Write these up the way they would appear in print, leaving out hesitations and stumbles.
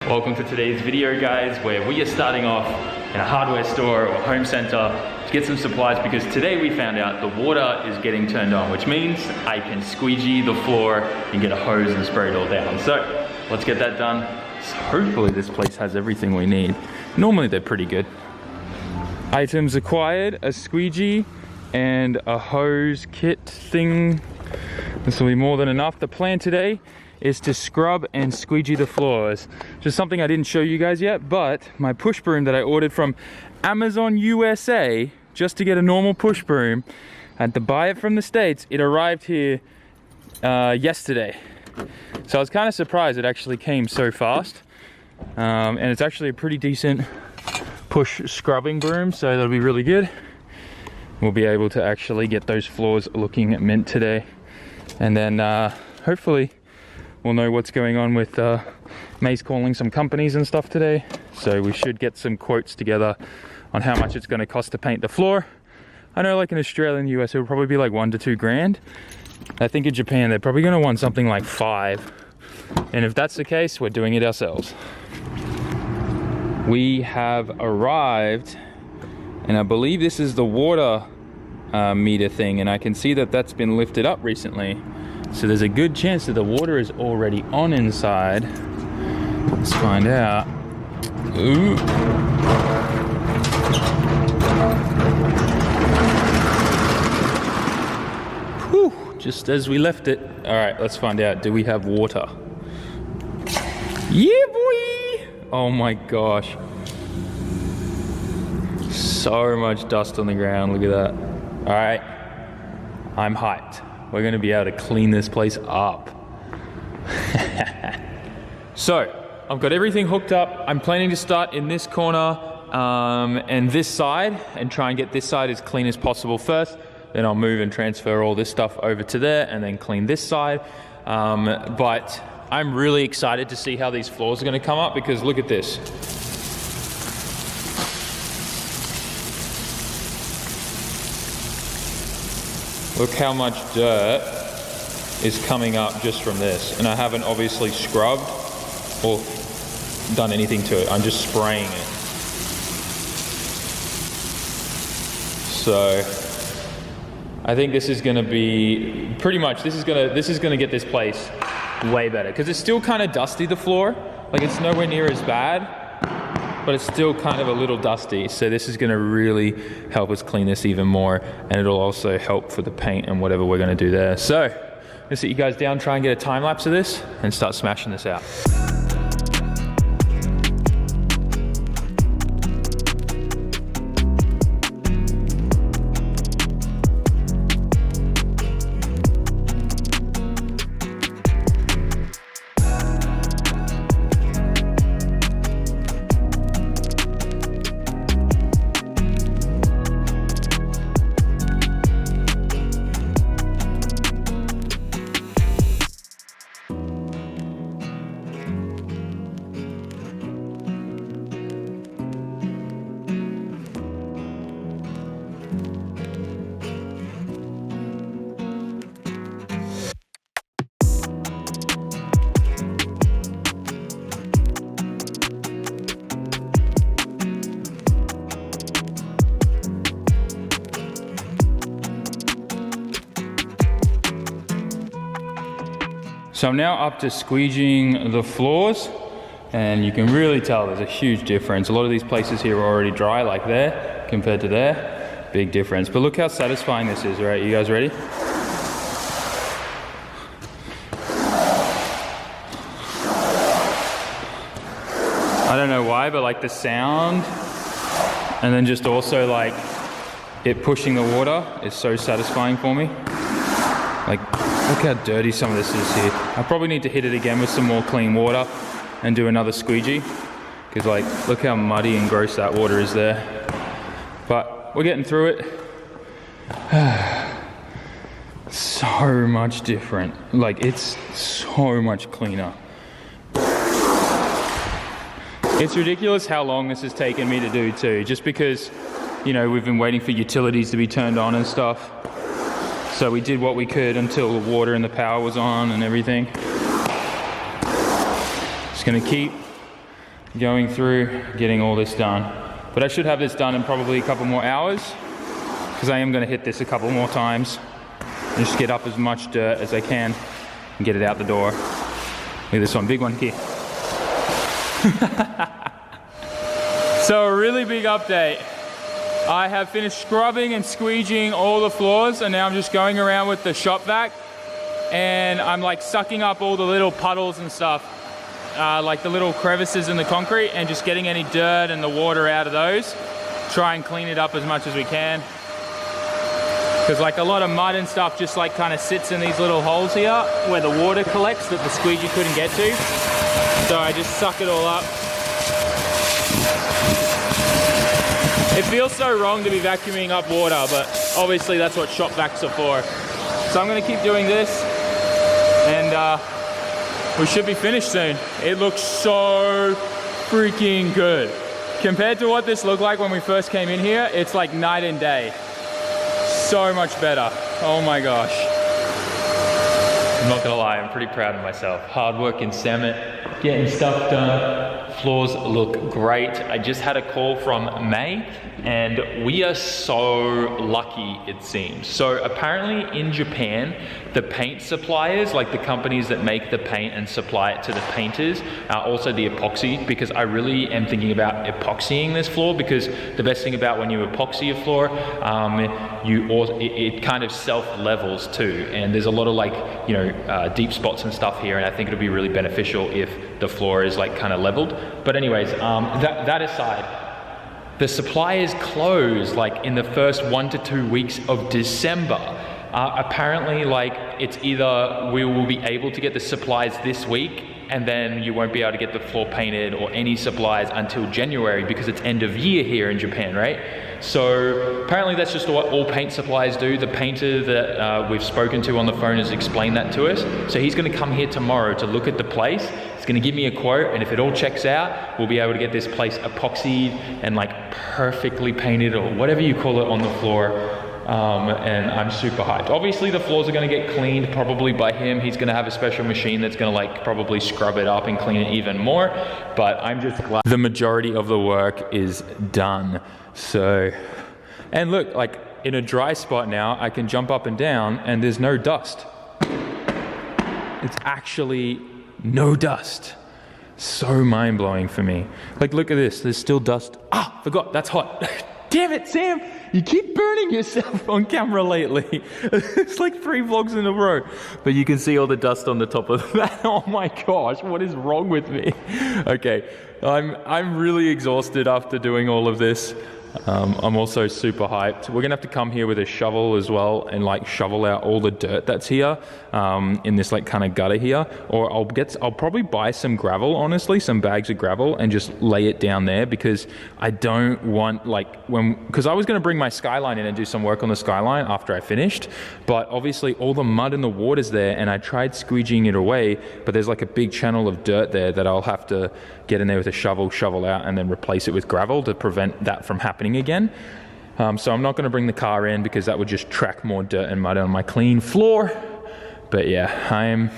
Welcome to today's video, guys, where we are starting off in a hardware store or home center to get some supplies, because today we found out the water is getting turned on, which means I can squeegee the floor and get a hose and spray it all down. So let's get that done. So hopefully this place has everything we need. Normally they're pretty good. Items acquired: a squeegee and a hose kit thing. This will be more than enough. The plan today is to scrub and squeegee the floors. Just something I didn't show you guys yet, but my push broom that I ordered from Amazon USA just to get a normal push broom, I had to buy it from the States. It arrived here yesterday. So I was kind of surprised it actually came so fast. And it's actually a pretty decent push scrubbing broom, so that'll be really good. We'll be able to actually get those floors looking mint today. And then hopefully we'll know what's going on with May's calling some companies and stuff today. So we should get some quotes together on how much it's going to cost to paint the floor. I know, like in Australia and US, it would probably be like $1 to $2 grand. I think in Japan, they're probably going to want something like 5. And if that's the case, we're doing it ourselves. We have arrived, and I believe this is the water meter thing, and I can see that that's been lifted up recently. So there's a good chance that the water is already on inside. Let's find out. Ooh. Whew, just as we left it. All right, let's find out. Do we have water? Yeah, boy! Oh my gosh. So much dust on the ground, look at that. All right, I'm hyped. We're gonna be able to clean this place up. So, I've got everything hooked up. I'm planning to start in this corner and this side, and try and get this side as clean as possible first. Then I'll move and transfer all this stuff over to there and then clean this side. But I'm really excited to see how these floors are gonna come up, because look at this. Look how much dirt is coming up just from this. And I haven't obviously scrubbed or done anything to it. I'm just spraying it. So I think this is gonna be pretty much, this is gonna get this place way better. Because it's still kind of dusty, the floor. Like, it's nowhere near as bad, but it's still kind of a little dusty. So this is gonna really help us clean this even more, and it'll also help for the paint and whatever we're gonna do there. So, I'm gonna sit you guys down, try and get a time lapse of this, and start smashing this out. So I'm now up to squeegeeing the floors, and you can really tell there's a huge difference. A lot of these places here are already dry, like there, compared to there. Big difference. But look how satisfying this is, right? You guys ready? I don't know why, but like the sound, and then just also like it pushing the water is so satisfying for me. Like, look how dirty some of this is here. I probably need to hit it again with some more clean water and do another squeegee, because like, look how muddy and gross that water is there. But we're getting through it. So much different. Like, it's so much cleaner. It's ridiculous how long this has taken me to do too, just because, you know, we've been waiting for utilities to be turned on and stuff. So we did what we could until the water and the power was on and everything. Just gonna keep going through, getting all this done. But I should have this done in probably a couple more hours, because I am going to hit this a couple more times and just get up as much dirt as I can and get it out the door. Look at this one, big one here. So a really big update. I have finished scrubbing and squeegeeing all the floors, and now I'm just going around with the shop vac, and I'm like sucking up all the little puddles and stuff, like the little crevices in the concrete, and just getting any dirt and the water out of those. Try and clean it up as much as we can. Because like a lot of mud and stuff just like kind of sits in these little holes here where the water collects that the squeegee couldn't get to. So I just suck it all up. It feels so wrong to be vacuuming up water, but obviously that's what shop vacs are for. So I'm gonna keep doing this, and we should be finished soon. It looks so freaking good. Compared to what this looked like when we first came in here, it's like night and day. So much better. Oh my gosh. I'm not gonna lie, I'm pretty proud of myself. Hard work in SAMMIT, getting stuff done. Floors look great. I just had a call from May, and we are so lucky, it seems. So apparently in Japan, the paint suppliers, like the companies that make the paint and supply it to the painters, also the epoxy, because I really am thinking about epoxying this floor, because the best thing about when you epoxy a floor, it kind of self-levels too. And there's a lot of like, you know, deep spots and stuff here, and I think it'll be really beneficial if the floor is like kind of leveled. But anyways, that aside, the suppliers close like in the first 1 to 2 weeks of December. Apparently, like, it's either we will be able to get the supplies this week, and then you won't be able to get the floor painted or any supplies until January, because it's end of year here in Japan, right? So apparently that's just what all paint suppliers do. The painter that we've spoken to on the phone has explained that to us. So he's gonna come here tomorrow to look at the place. He's gonna give me a quote, and if it all checks out, we'll be able to get this place epoxied and like perfectly painted, or whatever you call it, on the floor. And I'm super hyped. Obviously the floors are gonna get cleaned probably by him. He's gonna have a special machine that's gonna like probably scrub it up and clean it even more, but I'm just glad the majority of the work is done. So, and look, like in a dry spot now, I can jump up and down and there's no dust. It's actually no dust. So mind-blowing for me. Like, look at this, there's still dust. Ah, forgot, that's hot. Damn it, Sam! You keep burning yourself on camera lately. It's like 3 vlogs in a row. But you can see all the dust on the top of that. Oh my gosh, what is wrong with me? Okay, I'm really exhausted after doing all of this. I'm also super hyped. We're gonna have to come here with a shovel as well and like shovel out all the dirt that's here in this like kind of gutter here. Or I'll probably buy some gravel, honestly, some bags of gravel, and just lay it down there, because I don't want because I was gonna bring my skyline in and do some work on the skyline after I finished, but obviously all the mud and the water's there, and I tried squeegeeing it away, but there's like a big channel of dirt there that I'll have to get in there with a shovel out, and then replace it with gravel to prevent that from happening again. So I'm not going to bring the car in, because that would just track more dirt and mud on my clean floor. But yeah, I am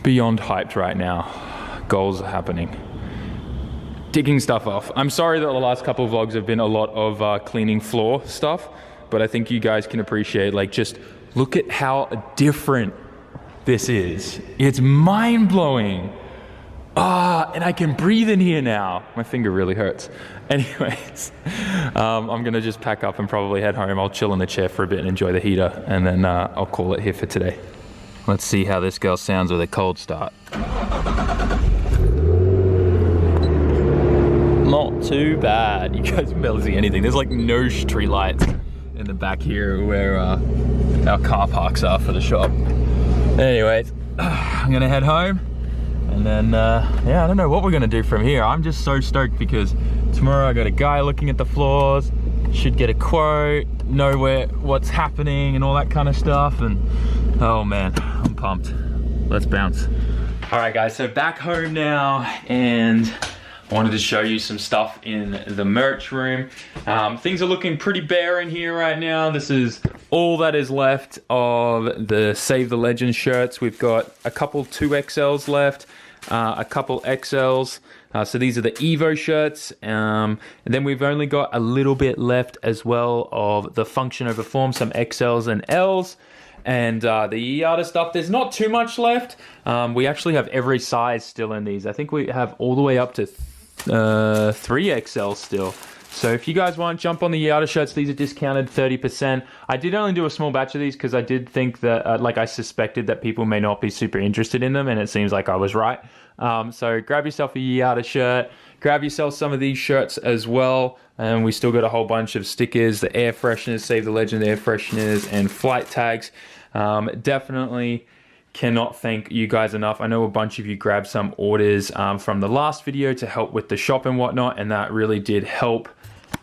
beyond hyped right now. Goals are happening. Digging stuff off. I'm sorry that the last couple of vlogs have been a lot of cleaning floor stuff, but I think you guys can appreciate, like, just look at how different this is. It's mind-blowing. And I can breathe in here now. My finger really hurts. Anyways, I'm gonna just pack up and probably head home. I'll chill in the chair for a bit and enjoy the heater, and then I'll call it here for today. Let's see how this girl sounds with a cold start. Not too bad. You guys can barely see anything. There's like no street lights in the back here where our car parks are for the shop. Anyways, I'm gonna head home. And then, yeah, I don't know what we're gonna do from here. I'm just so stoked, because tomorrow I got a guy looking at the floors, should get a quote, know what's happening and all that kind of stuff. And oh man, I'm pumped. Let's bounce. All right guys, so back home now, and I wanted to show you some stuff in the merch room. Things are looking pretty bare in here right now. This is all that is left of the Save the Legends shirts. We've got a couple 2XLs left. a couple XLs. So these are the Evo shirts. And then we've only got a little bit left as well of the Function Over Form, some XLs and Ls. And the other stuff, there's not too much left. We actually have every size still in these. I think we have all the way up to 3XL still. So if you guys want, jump on the Yada shirts. These are discounted 30%. I did only do a small batch of these because I did think that, like I suspected that people may not be super interested in them, and it seems like I was right. So grab yourself a Yada shirt. Grab yourself some of these shirts as well. And we still got a whole bunch of stickers, the air fresheners, Save the Legend air fresheners, and flight tags. Definitely cannot thank you guys enough. I know a bunch of you grabbed some orders from the last video to help with the shop and whatnot, and that really did help.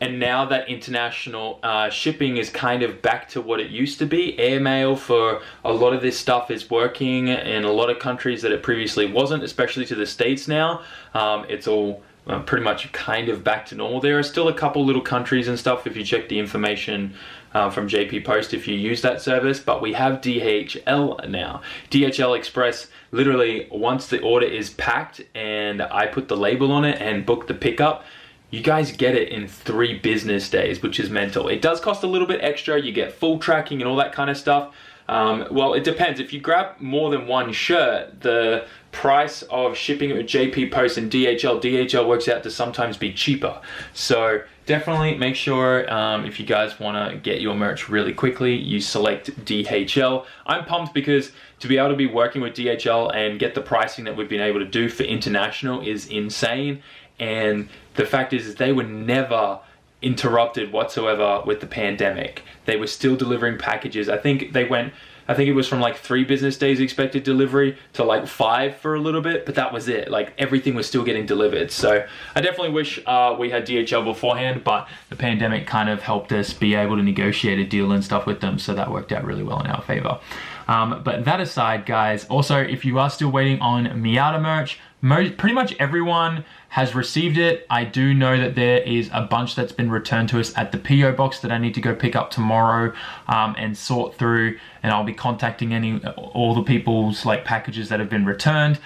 And now that international shipping is kind of back to what it used to be, airmail for a lot of this stuff is working in a lot of countries that it previously wasn't, especially to the States now. It's all pretty much kind of back to normal. There are still a couple little countries and stuff if you check the information from JP Post if you use that service, but we have DHL now. DHL Express, literally once the order is packed and I put the label on it and book the pickup, you guys get it in 3 business days, which is mental. It does cost a little bit extra. You get full tracking and all that kind of stuff. Well, it depends. If you grab more than one shirt, the price of shipping it with JP Post and DHL works out to sometimes be cheaper. So definitely make sure if you guys want to get your merch really quickly, you select DHL. I'm pumped because to be able to be working with DHL and get the pricing that we've been able to do for international is insane. And the fact is they were never interrupted whatsoever with the pandemic. They were still delivering packages. I think it was from like 3 business days expected delivery to like 5 for a little bit, but that was it. Like everything was still getting delivered. So I definitely wish we had DHL beforehand, but the pandemic kind of helped us be able to negotiate a deal and stuff with them. So that worked out really well in our favor. But that aside, guys, also if you are still waiting on Miata merch, pretty much everyone has received it. I do know that there is a bunch that's been returned to us at the PO box that I need to go pick up tomorrow and sort through, and I'll be contacting all the people's like packages that have been returned.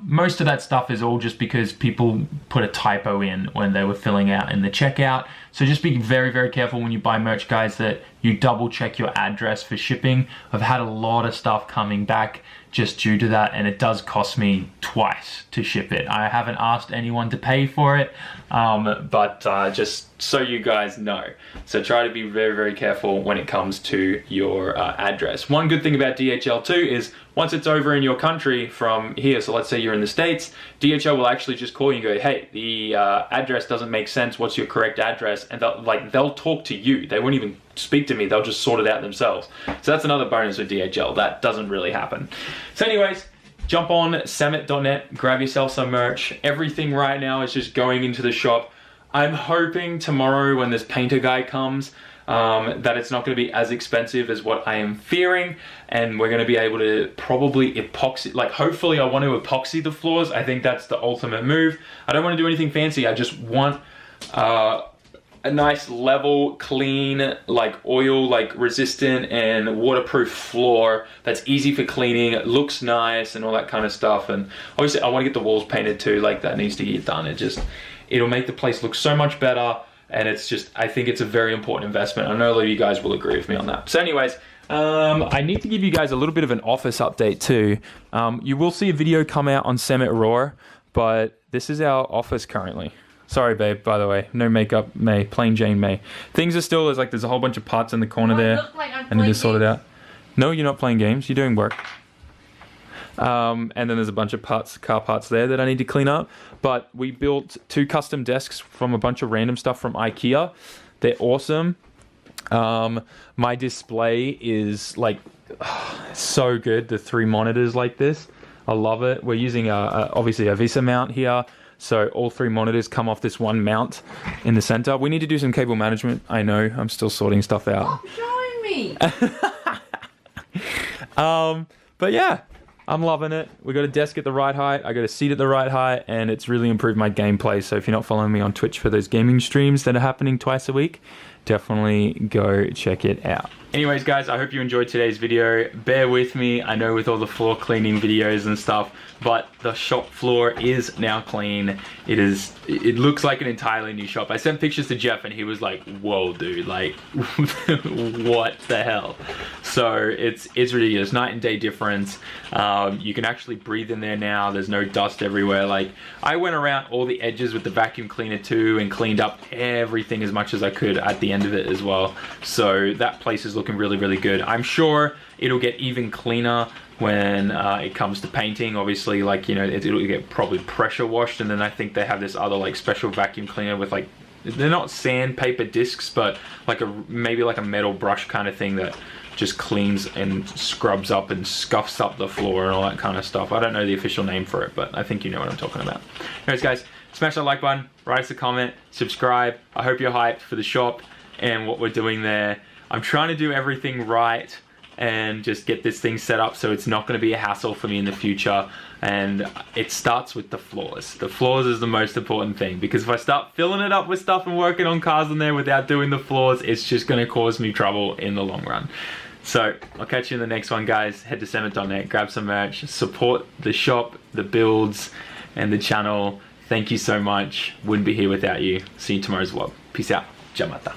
Most of that stuff is all just because people put a typo in when they were filling out in the checkout. So just be very, very careful when you buy merch, guys, that you double check your address for shipping. I've had a lot of stuff coming back just due to that, and it does cost me twice to ship it. I haven't asked anyone to pay for it, but just so you guys know. So try to be very, very careful when it comes to your address. One good thing about DHL too is once it's over in your country from here, so let's say you're in the States, DHL will actually just call you and go, hey, the address doesn't make sense, what's your correct address? And they'll talk to you. They won't even speak to me, they'll just sort it out themselves. So that's another bonus with DHL. That doesn't really happen. So anyways, jump on SAMMIT.net, grab yourself some merch. Everything right now is just going into the shop. I'm hoping tomorrow when this painter guy comes, that it's not going to be as expensive as what I am fearing, and we're going to be able to probably epoxy, like hopefully I want to epoxy the floors. I think that's the ultimate move. I don't want to do anything fancy. I just want a nice level, clean, like oil, like resistant and waterproof floor that's easy for cleaning, it looks nice and all that kind of stuff. And obviously I want to get the walls painted too, like that needs to get done. It'll make the place look so much better, and it's just, I think it's a very important investment. I know a lot of you guys will agree with me on that. So anyways, I need to give you guys a little bit of an office update too. You will see a video come out on SAMMIT Raw, but this is our office currently. Sorry, babe, by the way. No makeup, May. Plain Jane May. Things are still, there's a whole bunch of parts in the corner there. Like I need to sort it out. No, you're not playing games. You're doing work. And then there's a bunch of car parts there that I need to clean up. But we built 2 custom desks from a bunch of random stuff from IKEA. They're awesome. My display is like so good. The 3 monitors like this. I love it. We're using obviously a Visa mount here. So all 3 monitors come off this one mount in the center. We need to do some cable management. I know, I'm still sorting stuff out. Stop showing me. But yeah, I'm loving it. We got a desk at the right height. I got a seat at the right height, and it's really improved my gameplay. So if you're not following me on Twitch for those gaming streams that are happening twice a week, definitely go check it out. Anyways guys, I hope you enjoyed today's video. Bear with me, I know with all the floor cleaning videos and stuff, but the shop floor is now clean. It looks like an entirely new shop. I sent pictures to Jeff and he was like, whoa dude, like what the hell? So it's ridiculous, night and day difference. You can actually breathe in there now. There's no dust everywhere. Like, I went around all the edges with the vacuum cleaner too and cleaned up everything as much as I could at the end of it as well. So that place is looking really, really good. I'm sure it'll get even cleaner when it comes to painting. Obviously, like, you know, it'll get probably pressure washed, and then I think they have this other like special vacuum cleaner with like, they're not sandpaper discs, but like maybe like a metal brush kind of thing that just cleans and scrubs up and scuffs up the floor and all that kind of stuff. I don't know the official name for it, but I think you know what I'm talking about. Anyways guys, smash that like button, write us a comment, subscribe. I hope you're hyped for the shop and what we're doing there. I'm trying to do everything right and just get this thing set up so it's not going to be a hassle for me in the future. And it starts with the floors. The floors is the most important thing, because if I start filling it up with stuff and working on cars in there without doing the floors, it's just going to cause me trouble in the long run. So I'll catch you in the next one guys. Head to SAMMIT.net, grab some merch, support the shop, the builds, and the channel. Thank you so much. Wouldn't be here without you. See you tomorrow's vlog. Peace out. Jamata.